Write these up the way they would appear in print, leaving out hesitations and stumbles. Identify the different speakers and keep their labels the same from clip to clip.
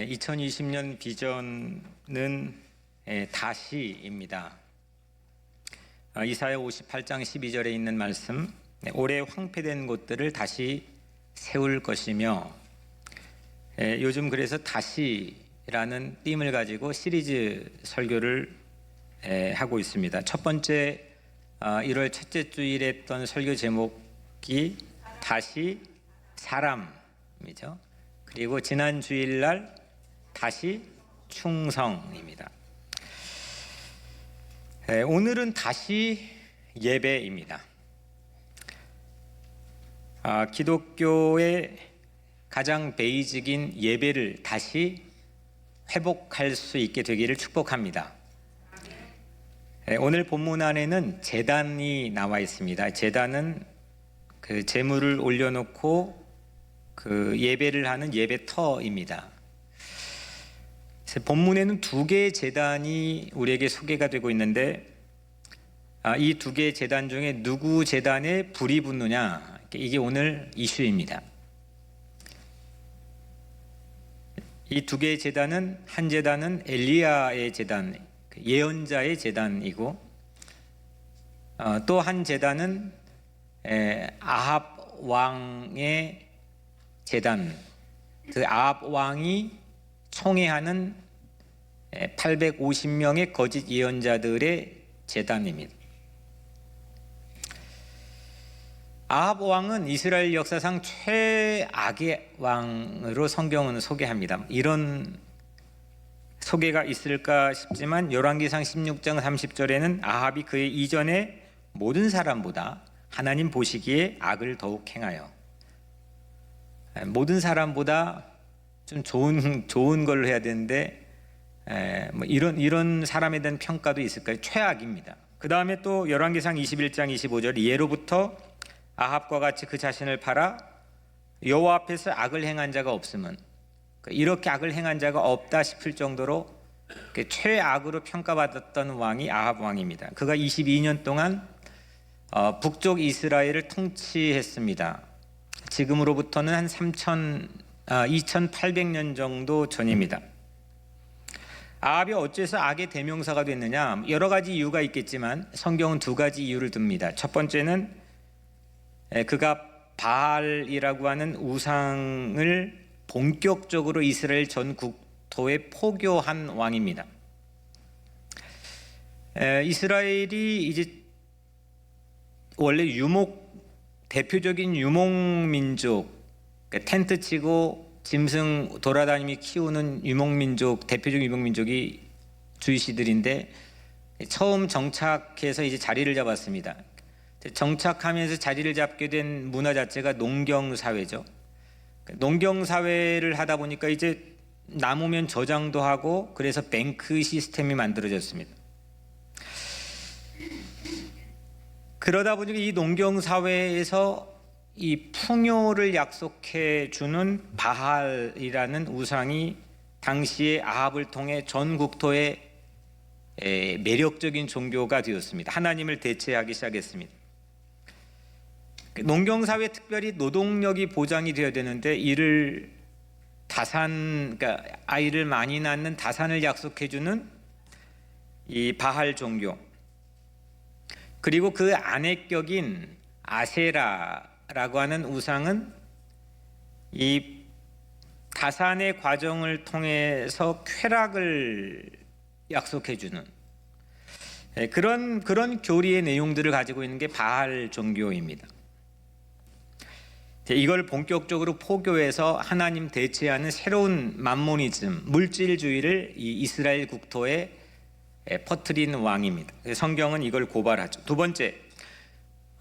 Speaker 1: 2020년 비전은 다시입니다. 이사야 58장 12절에 있는 말씀, 올해 황폐된 곳들을 다시 세울 것이며, 요즘 그래서 다시라는 띠을 가지고 시리즈 설교를 하고 있습니다. 첫 번째 1월 첫째 주일에 했던 설교 제목이 다시 사람이죠. 그리고 지난 주일날 다시 충성입니다. 오늘은 다시 예배입니다. 기독교의 가장 베이직인 예배를 다시 회복할 수 있게 되기를 축복합니다. 오늘 본문 안에는 제단이 나와 있습니다. 제단은 그 제물을 올려놓고 그 예배를 하는 예배터입니다. 본문에는 두 개의 제단이 우리에게 소개가 되고 있는데, 이 두 개의 제단 중에 누구 제단에 불이 붙느냐, 이게 오늘 이슈입니다. 이 두 개의 제단은, 한 제단은 엘리야의 제단, 예언자의 제단이고, 또 한 제단은 아합 왕의 제단, 그 아합 왕이 총애하는 850명의 거짓 예언자들의 제단입니다. 아합 왕은 이스라엘 역사상 최악의 왕으로 성경은 소개합니다. 이런 소개가 있을까 싶지만 열왕기상 16장 30절에는 아합이 그의 이전의 모든 사람보다 하나님 보시기에 악을 더욱 행하여, 모든 사람보다 좀 좋은 걸로 해야 되는데, 뭐 이런 사람에 대한 평가도 있을까요? 최악입니다. 그 다음에 또 열왕기상 21장 25절, 예로부터 아합과 같이 그 자신을 팔아 여호와 앞에서 악을 행한 자가 없으면, 이렇게 악을 행한 자가 없다 싶을 정도로 최악으로 평가받았던 왕이 아합 왕입니다. 그가 22년 동안 북쪽 이스라엘을 통치했습니다. 지금으로부터는 한 2800년 정도 전입니다. 아합이 어째서 악의 대명사가 됐느냐? 여러 가지 이유가 있겠지만 성경은 두 가지 이유를 듭니다. 첫 번째는 그가 바알이라고 하는 우상을 본격적으로 이스라엘 전 국토에 포교한 왕입니다. 이스라엘이 이제 원래 대표적인 유목민족, 텐트 치고 짐승 돌아다니며 키우는 유목민족, 대표적인 유목민족이 주이시들인데, 처음 정착해서 이제 자리를 잡았습니다. 정착하면서 자리를 잡게 된 문화 자체가 농경사회죠. 농경사회를 하다 보니까 이제 남으면 저장도 하고, 그래서 뱅크 시스템이 만들어졌습니다. 그러다 보니까 이 농경사회에서 이 풍요를 약속해 주는 바알이라는 우상이 당시에 아합을 통해 전 국토에 매력적인 종교가 되었습니다. 하나님을 대체하기 시작했습니다. 농경사회, 특별히 노동력이 보장이 되어야 되는데, 이를 그러니까 아이를 많이 낳는 다산을 약속해 주는 이 바알 종교, 그리고 그 안에 격인 아세라라고 하는 우상은 이 다산의 과정을 통해서 쾌락을 약속해 주는 그런 교리의 내용들을 가지고 있는 게 바알 종교입니다. 이걸 본격적으로 포교해서 하나님 대체하는 새로운 만모니즘, 물질주의를 이 이스라엘 국토에 퍼뜨린 왕입니다. 성경은 이걸 고발하죠. 두 번째,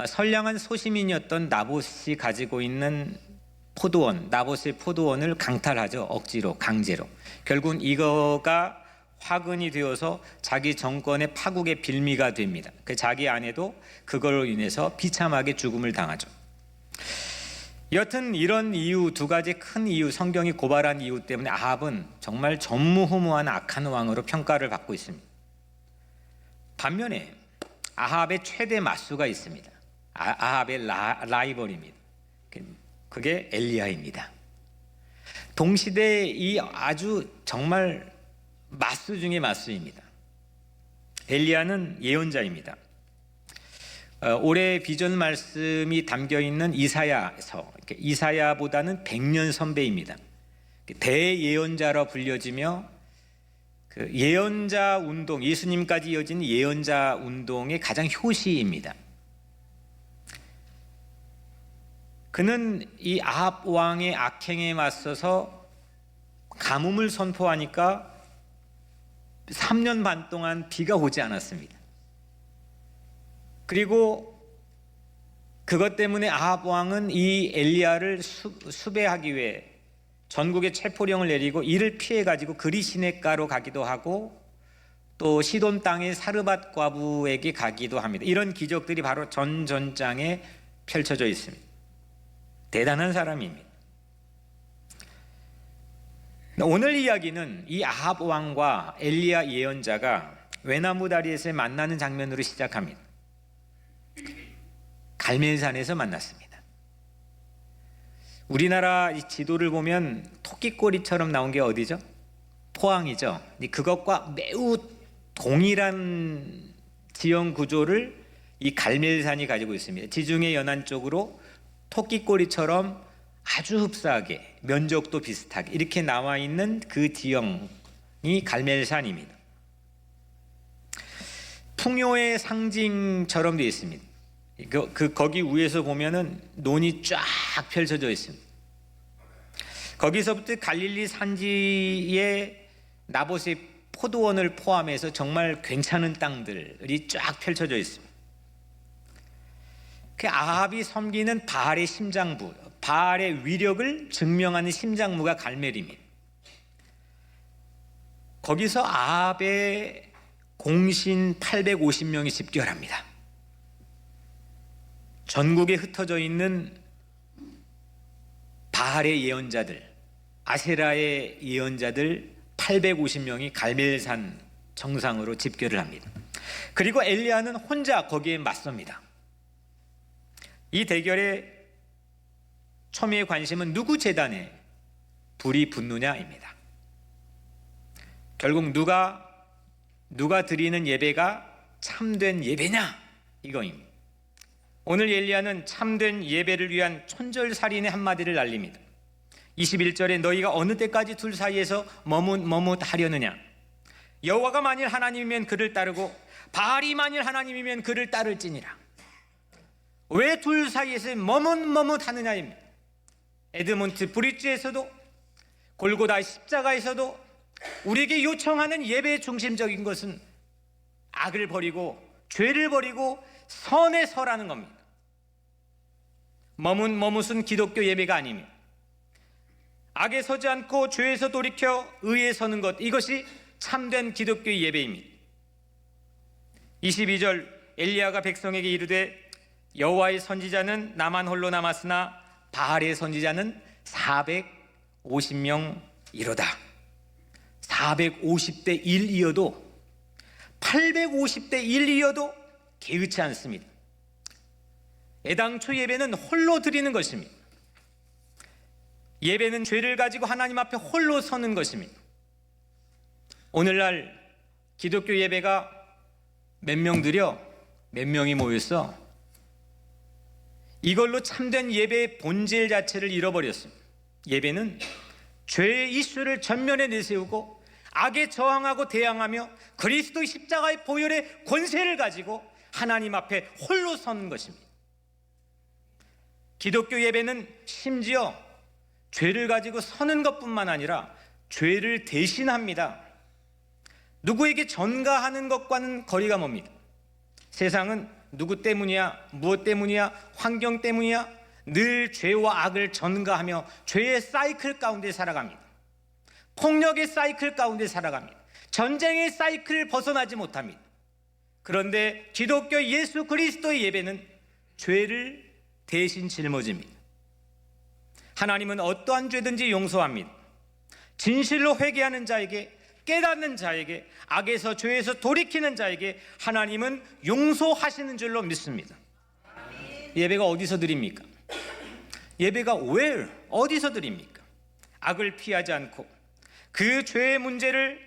Speaker 1: 선량한 소시민이었던 나봇이 가지고 있는 포도원, 나봇의 포도원을 강탈하죠. 억지로, 강제로. 결국은 이거가 화근이 되어서 자기 정권의 파국의 빌미가 됩니다. 자기 아내도 그걸로 인해서 비참하게 죽음을 당하죠. 여튼 이런 이유, 두 가지 큰 이유, 성경이 고발한 이유 때문에 아합은 정말 전무후무한 악한 왕으로 평가를 받고 있습니다. 반면에 아합의 최대 맞수가 있습니다. 아합의 라이벌입니다. 그게 엘리야입니다. 동시대 이 아주 정말 마수 중의 마수입니다. 엘리야는 예언자입니다. 올해 비전 말씀이 담겨있는 이사야에서 이사야보다는 100년 선배입니다. 대예언자로 불려지며 그 예언자 운동, 예수님까지 이어진 예언자 운동의 가장 효시입니다. 그는 이 아합 왕의 악행에 맞서서 가뭄을 선포하니까 3년 반 동안 비가 오지 않았습니다. 그리고 그것 때문에 아합 왕은 이 엘리야를 수배하기 위해 전국에 체포령을 내리고 이를 피해 가지고 그리 시냇가로 가기도 하고 또 시돈 땅의 사르밧 과부에게 가기도 합니다. 이런 기적들이 바로 전전장에 펼쳐져 있습니다. 대단한 사람입니다. 오늘 이야기는 이 아합 왕과 엘리야 예언자가 외나무 다리에서 만나는 장면으로 시작합니다. 갈멜산에서 만났습니다. 우리나라 이 지도를 보면 토끼꼬리처럼 나온 게 어디죠? 포항이죠. 그것과 매우 동일한 지형 구조를 이 갈멜산이 가지고 있습니다. 지중해 연안 쪽으로 토끼꼬리처럼 아주 흡사하게 면적도 비슷하게 이렇게 나와 있는 그 지형이 갈멜산입니다. 풍요의 상징처럼 되어 있습니다. 거기 위에서 보면은 논이 쫙 펼쳐져 있습니다. 거기서부터 갈릴리 산지의 나봇의 포도원을 포함해서 정말 괜찮은 땅들이 쫙 펼쳐져 있습니다. 그 아합이 섬기는 바알의 심장부, 바알의 위력을 증명하는 심장무가 갈멜입니다. 거기서 아합의 공신 850명이 집결합니다. 전국에 흩어져 있는 바알의 예언자들, 아세라의 예언자들 850명이 갈멜산 정상으로 집결을 합니다. 그리고 엘리야는 혼자 거기에 맞섭니다. 이 대결의 초미의 관심은 누구 재단에 불이 붙느냐입니다. 결국 누가 드리는 예배가 참된 예배냐 이거입니다. 오늘 엘리야는 참된 예배를 위한 촌절살인의 한마디를 날립니다. 21절에 너희가 어느 때까지 둘 사이에서 머뭇하려느냐. 여호와가 만일 하나님이면 그를 따르고 바알이 만일 하나님이면 그를 따를지니라. 왜 둘 사이에서 머뭇하느냐입니다. 에드몬트 브릿지에서도 골고다 십자가에서도 우리에게 요청하는 예배의 중심적인 것은 악을 버리고 죄를 버리고 선에 서라는 겁니다. 머뭇은 기독교 예배가 아닙니다. 악에 서지 않고 죄에서 돌이켜 의에 서는 것, 이것이 참된 기독교 예배입니다. 22절 엘리야가 백성에게 이르되 여호와의 선지자는 나만 홀로 남았으나 바알의 선지자는 450명이로다. 450대 1이어도 850대 1이어도 개의치 않습니다. 애당초 예배는 홀로 드리는 것입니다. 예배는 죄를 가지고 하나님 앞에 홀로 서는 것입니다. 오늘날 기독교 예배가 몇 명 드려? 몇 명이 모였어? 이걸로 참된 예배의 본질 자체를 잃어버렸습니다. 예배는 죄의 이슈를 전면에 내세우고 악에 저항하고 대항하며 그리스도의 십자가의 보혈의 권세를 가지고 하나님 앞에 홀로 서는 것입니다. 기독교 예배는 심지어 죄를 가지고 서는 것뿐만 아니라 죄를 대신합니다. 누구에게 전가하는 것과는 거리가 멉니다. 세상은 누구 때문이야, 무엇 때문이야, 환경 때문이야, 늘 죄와 악을 전가하며 죄의 사이클 가운데 살아갑니다. 폭력의 사이클 가운데 살아갑니다. 전쟁의 사이클을 벗어나지 못합니다. 그런데 기독교 예수 그리스도의 예배는 죄를 대신 짊어집니다. 하나님은 어떠한 죄든지 용서합니다. 진실로 회개하는 자에게, 깨닫는 자에게, 악에서 죄에서 돌이키는 자에게 하나님은 용서하시는 줄로 믿습니다. 예배가 어디서 드립니까? 예배가 where? 어디서 드립니까? 악을 피하지 않고 그 죄의 문제를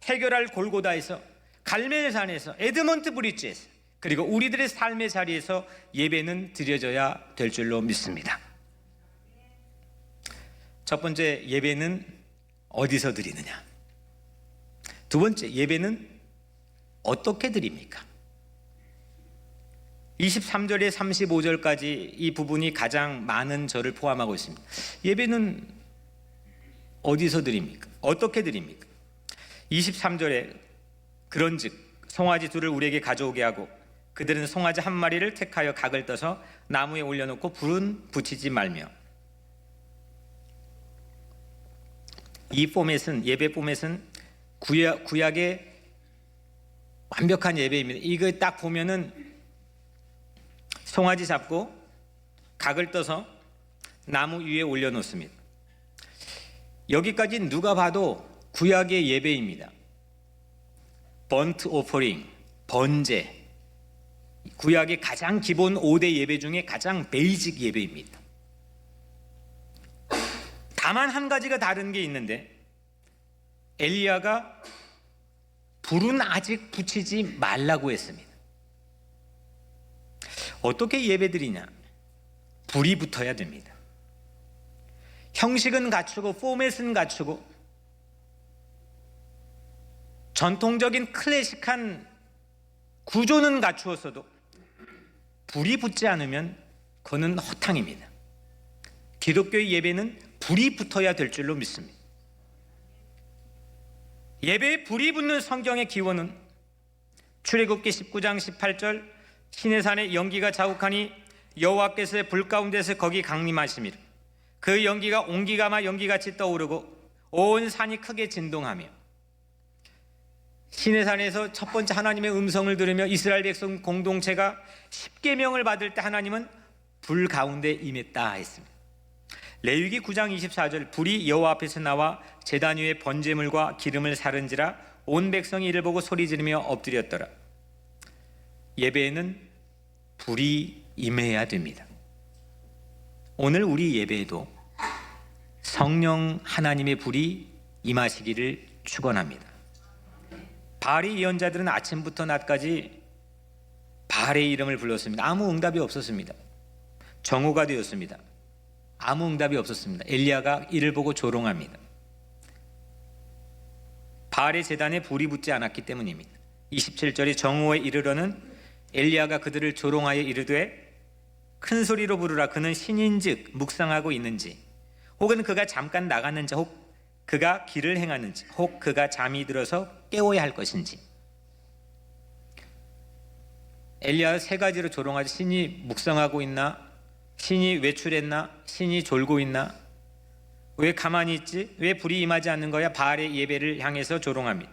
Speaker 1: 해결할 골고다에서, 갈멜산에서, 에드먼트 브릿지에서, 그리고 우리들의 삶의 자리에서 예배는 드려져야 될 줄로 믿습니다. 첫 번째, 예배는 어디서 드리느냐? 두 번째, 예배는 어떻게 드립니까? 23절에 35절까지 이 부분이 가장 많은 절을 포함하고 있습니다. 예배는 어디서 드립니까? 어떻게 드립니까? 23절에 그런즉 송아지 둘을 우리에게 가져오게 하고 그들은 송아지 한 마리를 택하여 각을 떠서 나무에 올려놓고 불은 붙이지 말며. 이 포맷은, 예배 포맷은 구약의 완벽한 예배입니다. 이거 딱 보면은 송아지 잡고 각을 떠서 나무 위에 올려놓습니다. 여기까지 누가 봐도 구약의 예배입니다. 번트 오퍼링, 번제, 구약의 가장 기본 5대 예배 중에 가장 베이직 예배입니다. 다만 한 가지가 다른 게 있는데, 엘리야가 불은 아직 붙이지 말라고 했습니다. 어떻게 예배드리냐? 불이 붙어야 됩니다. 형식은 갖추고 포맷은 갖추고 전통적인 클래식한 구조는 갖추었어도 불이 붙지 않으면 그건 허탕입니다. 기독교의 예배는 불이 붙어야 될 줄로 믿습니다. 예배에 불이 붙는 성경의 기원은 출애굽기 19장 18절, 시내산에 연기가 자욱하니 여호와께서 불 가운데서 거기 강림하시미라. 그 연기가 옹기가마 연기같이 떠오르고 온 산이 크게 진동하며. 시내산에서 첫 번째 하나님의 음성을 들으며 이스라엘 백성 공동체가 십계명을 받을 때 하나님은 불 가운데 임했다 했습니다. 레위기 9장 24절, 불이 여호와 앞에서 나와 제단 위에 번제물과 기름을 사른지라 온 백성이 이를 보고 소리 지르며 엎드렸더라. 예배에는 불이 임해야 됩니다. 오늘 우리 예배에도 성령 하나님의 불이 임하시기를 축원합니다. 바알의 예언자들은 아침부터 낮까지 바알의 이름을 불렀습니다. 아무 응답이 없었습니다. 정오가 되었습니다. 아무 응답이 없었습니다. 엘리야가 이를 보고 조롱합니다. 바알의 제단에 불이 붙지 않았기 때문입니다. 27절이 정오에 이르러는 엘리야가 그들을 조롱하여 이르되 큰 소리로 부르라. 그는 신인즉 묵상하고 있는지, 혹은 그가 잠깐 나갔는지, 혹 그가 길을 행하는지, 혹 그가 잠이 들어서 깨워야 할 것인지. 엘리야 세 가지로 조롱하지. 신이 묵상하고 있나? 신이 외출했나? 신이 졸고 있나? 왜 가만히 있지? 왜 불이 임하지 않는 거야? 바알의 예배를 향해서 조롱합니다.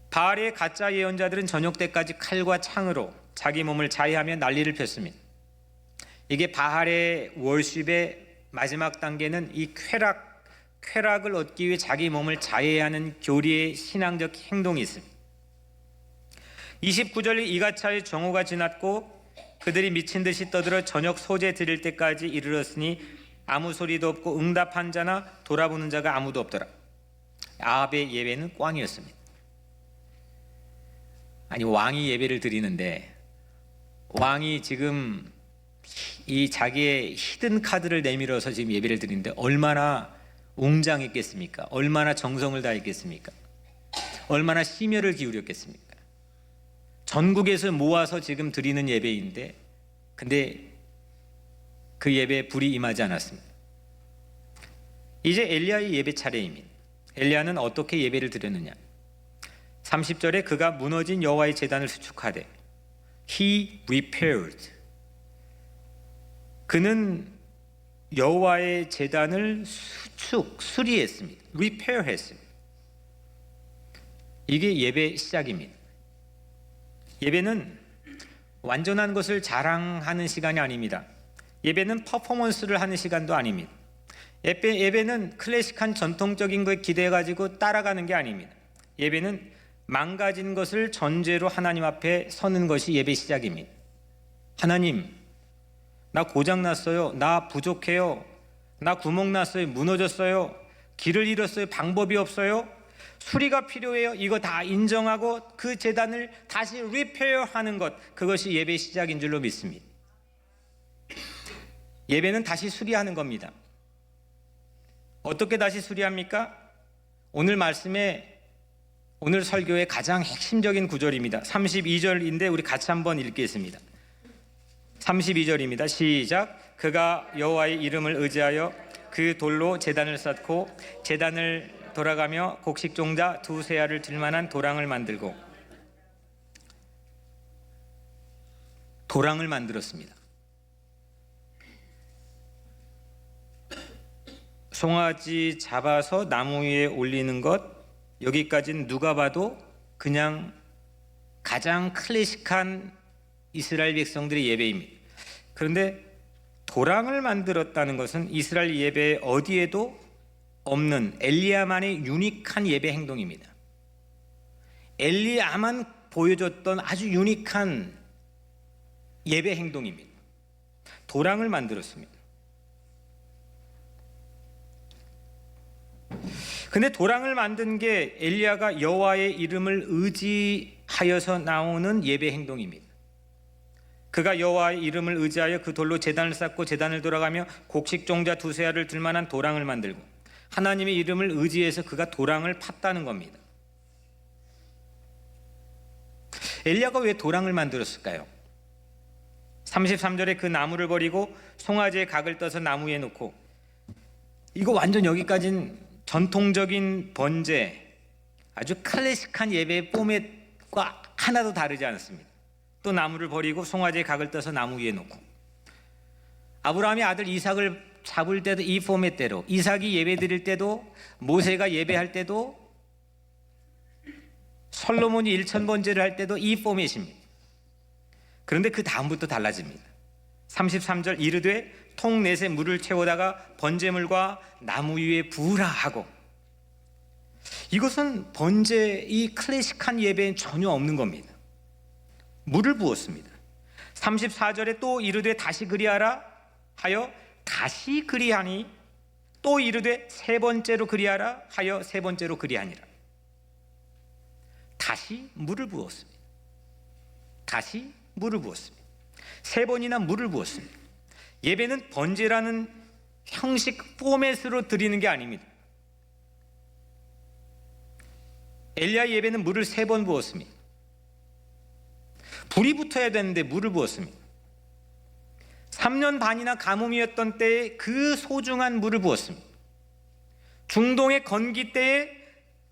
Speaker 1: 바알의 가짜 예언자들은 저녁 때까지 칼과 창으로 자기 몸을 자해하며 난리를 폈습니다. 이게 바알의 월십의 마지막 단계는 이 쾌락을 얻기 위해 자기 몸을 자해하는 교리의 신앙적 행동이 있습니다. 29절에 이가차의 정오가 지났고 그들이 미친 듯이 떠들어 저녁 소재 드릴 때까지 이르렀으니 아무 소리도 없고 응답한 자나 돌아보는 자가 아무도 없더라. 아합의 예배는 꽝이었습니다. 아니, 왕이 예배를 드리는데 왕이 지금 이 자기의 히든 카드를 내밀어서 지금 예배를 드리는데 얼마나 웅장했겠습니까? 얼마나 정성을 다했겠습니까? 얼마나 심혈을 기울였겠습니까? 전국에서 모아서 지금 드리는 예배인데, 근데 그 예배에 불이 임하지 않았습니다. 이제 엘리야의 예배 차례입니다. 엘리야는 어떻게 예배를 드렸느냐? 30절에 그가 무너진 여호와의 제단을 수축하되, He repaired. 그는 여호와의 제단을 수리했습니다. repair했습니다. 이게 예배 시작입니다. 예배는 완전한 것을 자랑하는 시간이 아닙니다. 예배는 퍼포먼스를 하는 시간도 아닙니다. 예배는 클래식한 전통적인 것에 기대가지고 따라가는 게 아닙니다. 예배는 망가진 것을 전제로 하나님 앞에 서는 것이 예배 시작입니다. 하나님, 나 고장났어요. 나 부족해요. 나 구멍 났어요. 무너졌어요. 길을 잃었어요. 방법이 없어요. 수리가 필요해요. 이거 다 인정하고 그 제단을 다시 리페어하는 것, 그것이 예배의 시작인 줄로 믿습니다. 예배는 다시 수리하는 겁니다. 어떻게 다시 수리합니까? 오늘 말씀에, 오늘 설교의 가장 핵심적인 구절입니다. 32절인데 우리 같이 한번 읽겠습니다. 32절입니다. 시작. 그가 여호와의 이름을 의지하여 그 돌로 제단을 쌓고 제단을 돌아가며 곡식종자 두세 알을 들 만한 도랑을 만들고, 도랑을 만들었습니다. 송아지 잡아서 나무 위에 올리는 것, 여기까지는 누가 봐도 그냥 가장 클래식한 이스라엘 백성들의 예배입니다. 그런데 도랑을 만들었다는 것은 이스라엘 예배 어디에도 없는 엘리야만의 유니크한 예배 행동입니다. 엘리야만 보여줬던 아주 유니크한 예배 행동입니다. 도랑을 만들었습니다. 근데 도랑을 만든 게 엘리야가 여호와의 이름을 의지하여서 나오는 예배 행동입니다. 그가 여호와의 이름을 의지하여 그 돌로 제단을 쌓고 제단을 돌아가며 곡식종자 두세 알을 들 만한 도랑을 만들고, 하나님의 이름을 의지해서 그가 도랑을 팠다는 겁니다. 엘리야가 왜 도랑을 만들었을까요? 33절에 그 나무를 버리고 송아지의 각을 떠서 나무 위에 놓고, 이거 완전 여기까지는 전통적인 번제, 아주 클래식한 예배의 포맷과 하나도 다르지 않습니다. 또 나무를 버리고 송아지의 각을 떠서 나무 위에 놓고, 아브라함이 아들 이삭을 잡을 때도 이 포맷대로, 이삭이 예배 드릴 때도, 모세가 예배할 때도, 솔로몬이 일천번제를 할 때도 이 포맷입니다. 그런데 그 다음부터 달라집니다. 33절 이르되 통 넷에 물을 채우다가 번제물과 나무 위에 부으라 하고, 이것은 번제의 클래식한 예배엔 전혀 없는 겁니다. 물을 부었습니다. 34절에 또 이르되 다시 그리하라 하여 다시 그리하니, 또 이르되 세 번째로 그리하라 하여 세 번째로 그리하니라. 다시 물을 부었습니다. 다시 물을 부었습니다. 세 번이나 물을 부었습니다. 예배는 번제라는 형식 포맷으로 드리는 게 아닙니다. 엘리야 예배는 물을 세 번 부었습니다. 불이 붙어야 되는데 물을 부었습니다. 3년 반이나 가뭄이었던 때에 그 소중한 물을 부었습니다. 중동의 건기 때에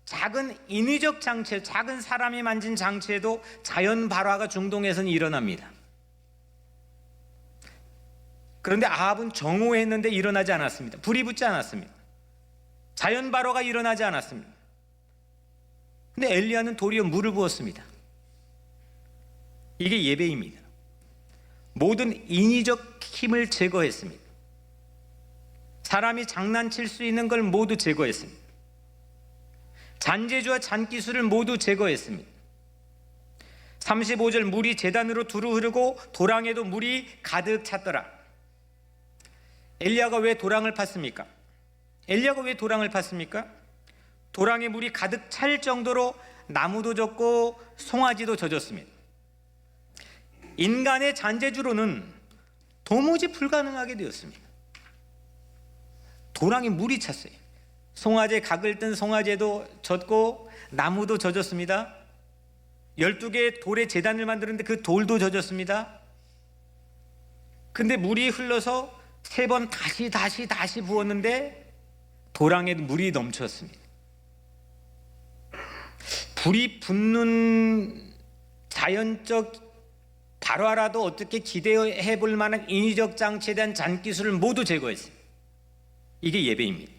Speaker 1: 작은 인위적 장치, 작은 사람이 만진 장치에도 자연 발화가 중동에서는 일어납니다. 그런데 아합은 정오했는데 일어나지 않았습니다. 불이 붙지 않았습니다. 자연 발화가 일어나지 않았습니다. 근데 엘리야는 도리어 물을 부었습니다. 이게 예배입니다. 모든 인위적 힘을 제거했습니다. 사람이 장난칠 수 있는 걸 모두 제거했습니다. 잔재주와 잔기술을 모두 제거했습니다. 35절 물이 제단으로 두루 흐르고 도랑에도 물이 가득 찼더라. 엘리야가 왜 도랑을 팠습니까? 엘리야가 왜 도랑을 팠습니까? 도랑에 물이 가득 찰 정도로 나무도 젖고 송아지도 젖었습니다. 인간의 잔재주로는 도무지 불가능하게 되었습니다. 도랑에 물이 찼어요. 송아지의 각을 뜬 송아지도 젖고 나무도 젖었습니다. 12개의 돌의 제단을 만드는데 그 돌도 젖었습니다. 근데 물이 흘러서 3번 다시 부었는데 도랑에 물이 넘쳤습니다. 불이 붙는 자연적 발화라도 어떻게 기대해 볼 만한 인위적 장치에 대한 잔기술을 모두 제거했어요. 이게 예배입니다.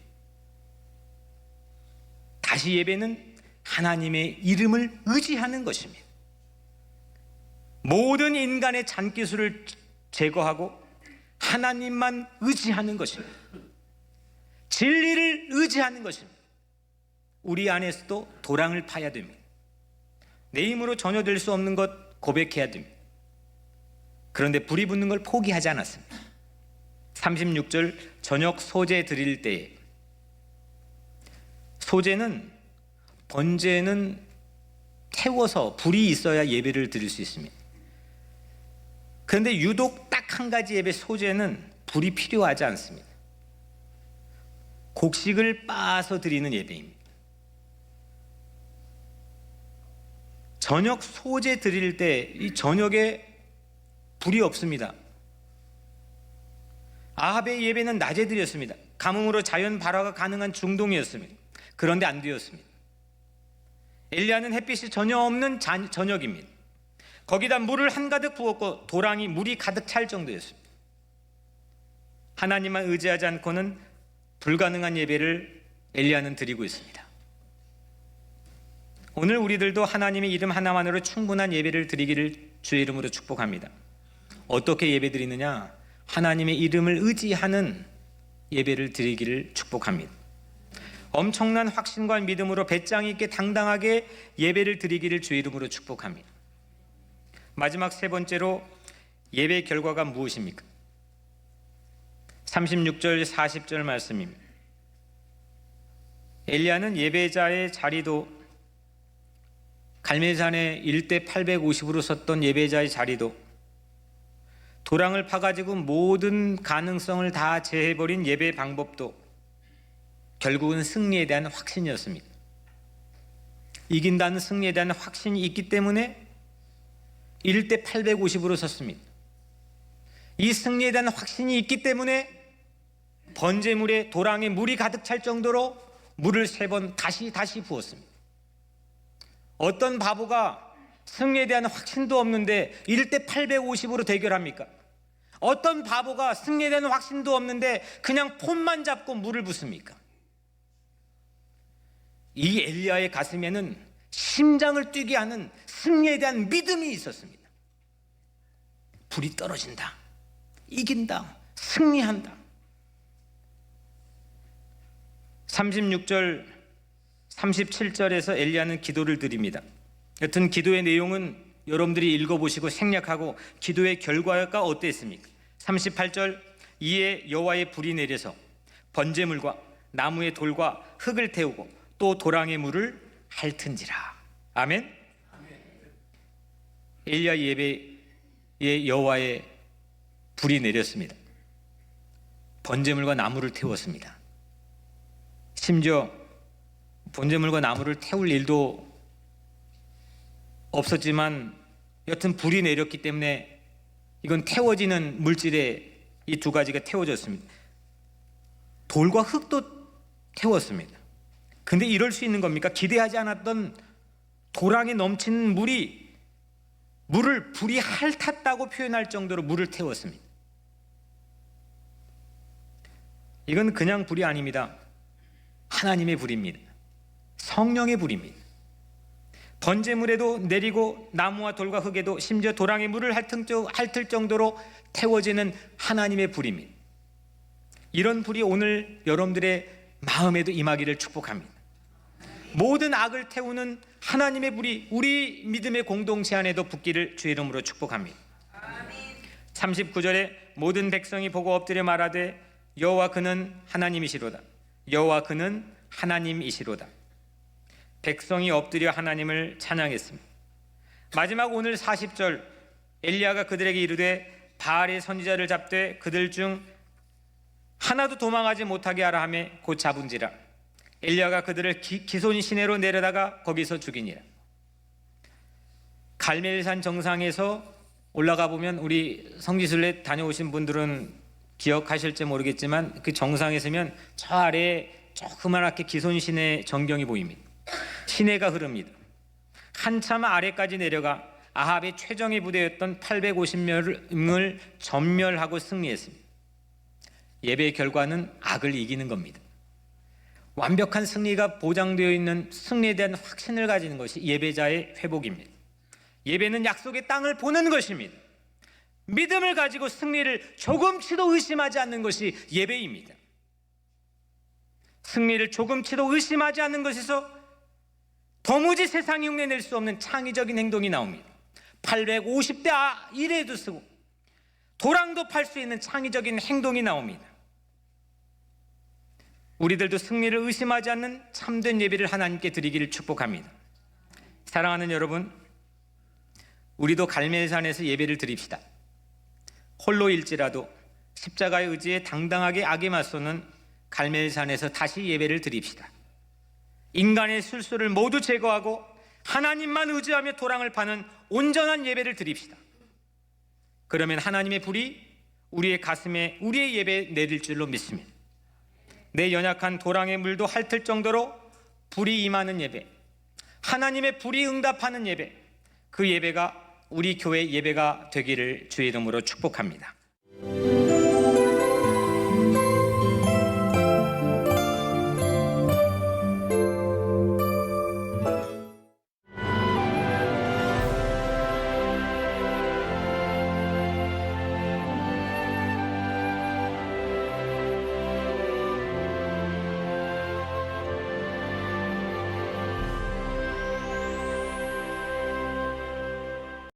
Speaker 1: 다시 예배는 하나님의 이름을 의지하는 것입니다. 모든 인간의 잔기술을 제거하고 하나님만 의지하는 것입니다. 진리를 의지하는 것입니다. 우리 안에서도 도랑을 파야 됩니다. 내 힘으로 전혀 될 수 없는 것 고백해야 됩니다. 그런데 불이 붙는 걸 포기하지 않았습니다. 36절 저녁 소제 드릴 때에, 소제는 번제는 태워서 불이 있어야 예배를 드릴 수 있습니다. 그런데 유독 딱 한 가지 예배 소제는 불이 필요하지 않습니다. 곡식을 빻아서 드리는 예배입니다. 저녁 소제 드릴 때 이 저녁에 불이 없습니다. 아합의 예배는 낮에 드렸습니다. 가뭄으로 자연 발화가 가능한 중동이었습니다. 그런데 안 되었습니다. 엘리야는 햇빛이 전혀 없는 저녁입니다. 거기다 물을 한가득 부었고 도랑이 물이 가득 찰 정도였습니다. 하나님만 의지하지 않고는 불가능한 예배를 엘리야는 드리고 있습니다. 오늘 우리들도 하나님의 이름 하나만으로 충분한 예배를 드리기를 주의 이름으로 축복합니다. 어떻게 예배 드리느냐? 하나님의 이름을 의지하는 예배를 드리기를 축복합니다. 엄청난 확신과 믿음으로 배짱 있게 당당하게 예배를 드리기를 주의 이름으로 축복합니다. 마지막 세 번째로 예배 결과가 무엇입니까? 36절 40절 말씀입니다. 엘리야는 예배자의 자리도, 갈멜산에 1대 850으로 섰던 예배자의 자리도, 도랑을 파가지고 모든 가능성을 다 제해버린 예배 방법도 결국은 승리에 대한 확신이었습니다. 이긴다는 승리에 대한 확신이 있기 때문에 1대 850으로 섰습니다. 이 승리에 대한 확신이 있기 때문에 번제물에 도랑에 물이 가득 찰 정도로 물을 3번 다시 부었습니다. 어떤 바보가 승리에 대한 확신도 없는데 1대 850으로 대결합니까? 어떤 바보가 승리에 대한 확신도 없는데 그냥 폰만 잡고 물을 붓습니까? 이 엘리야의 가슴에는 심장을 뛰게 하는 승리에 대한 믿음이 있었습니다. 불이 떨어진다, 이긴다, 승리한다. 36절 37절에서 엘리야는 기도를 드립니다. 여튼 기도의 내용은 여러분들이 읽어보시고 생략하고 기도의 결과가 어땠습니까? 38절 이에 여호와의 불이 내려서 번제물과 나무의 돌과 흙을 태우고 또 도랑의 물을 핥은지라. 아멘. 엘리야 예배에 여호와의 불이 내렸습니다. 번제물과 나무를 태웠습니다. 심지어 번제물과 나무를 태울 일도 없었지만 여튼 불이 내렸기 때문에 이건 태워지는 물질에 이 두 가지가 태워졌습니다. 돌과 흙도 태웠습니다. 근데 이럴 수 있는 겁니까? 기대하지 않았던 도랑에 넘치는 물을 불이 핥았다고 표현할 정도로 물을 태웠습니다. 이건 그냥 불이 아닙니다. 하나님의 불입니다. 성령의 불입니다. 번제물에도 내리고 나무와 돌과 흙에도 심지어 도랑의 물을 핥을 정도로 태워지는 하나님의 불입니다. 이런 불이 오늘 여러분들의 마음에도 임하기를 축복합니다. 모든 악을 태우는 하나님의 불이 우리 믿음의 공동체 안에도 붙기를 주의 이름으로 축복합니다. 39절에 모든 백성이 보고 엎드려 말하되 여호와 그는 하나님이시로다. 여호와 그는 하나님이시로다. 백성이 엎드려 하나님을 찬양했습니다. 마지막 오늘 40절 엘리야가 그들에게 이르되 바알의 선지자를 잡되 그들 중 하나도 도망하지 못하게 하라 하며 곧 잡은지라. 엘리야가 그들을 기손 시내로 내려다가 거기서 죽이니라. 갈멜산 정상에서 올라가 보면 우리 성지순례 다녀오신 분들은 기억하실지 모르겠지만 그 정상에 서면 저 아래에 조그맣게 기손 시내 전경이 보입니다. 시내가 흐릅니다. 한참 아래까지 내려가 아합의 최정예 부대였던 850명을 전멸하고 승리했습니다. 예배의 결과는 악을 이기는 겁니다. 완벽한 승리가 보장되어 있는 승리에 대한 확신을 가지는 것이 예배자의 회복입니다. 예배는 약속의 땅을 보는 것입니다. 믿음을 가지고 승리를 조금치도 의심하지 않는 것이 예배입니다. 승리를 조금치도 의심하지 않는 것에서 도무지 세상이 흉내낼 수 없는 창의적인 행동이 나옵니다. 850대 1에도 쓰고 도랑도 팔 수 있는 창의적인 행동이 나옵니다. 우리들도 승리를 의심하지 않는 참된 예배를 하나님께 드리기를 축복합니다. 사랑하는 여러분, 우리도 갈멜산에서 예배를 드립시다. 홀로일지라도 십자가의 의지에 당당하게 악에 맞서는 갈멜산에서 다시 예배를 드립시다. 인간의 술수를 모두 제거하고 하나님만 의지하며 도랑을 파는 온전한 예배를 드립시다. 그러면 하나님의 불이 우리의 가슴에 우리의 예배에 내릴 줄로 믿습니다. 내 연약한 도랑의 물도 핥을 정도로 불이 임하는 예배, 하나님의 불이 응답하는 예배, 그 예배가 우리 교회 예배가 되기를 주의 이름으로 축복합니다.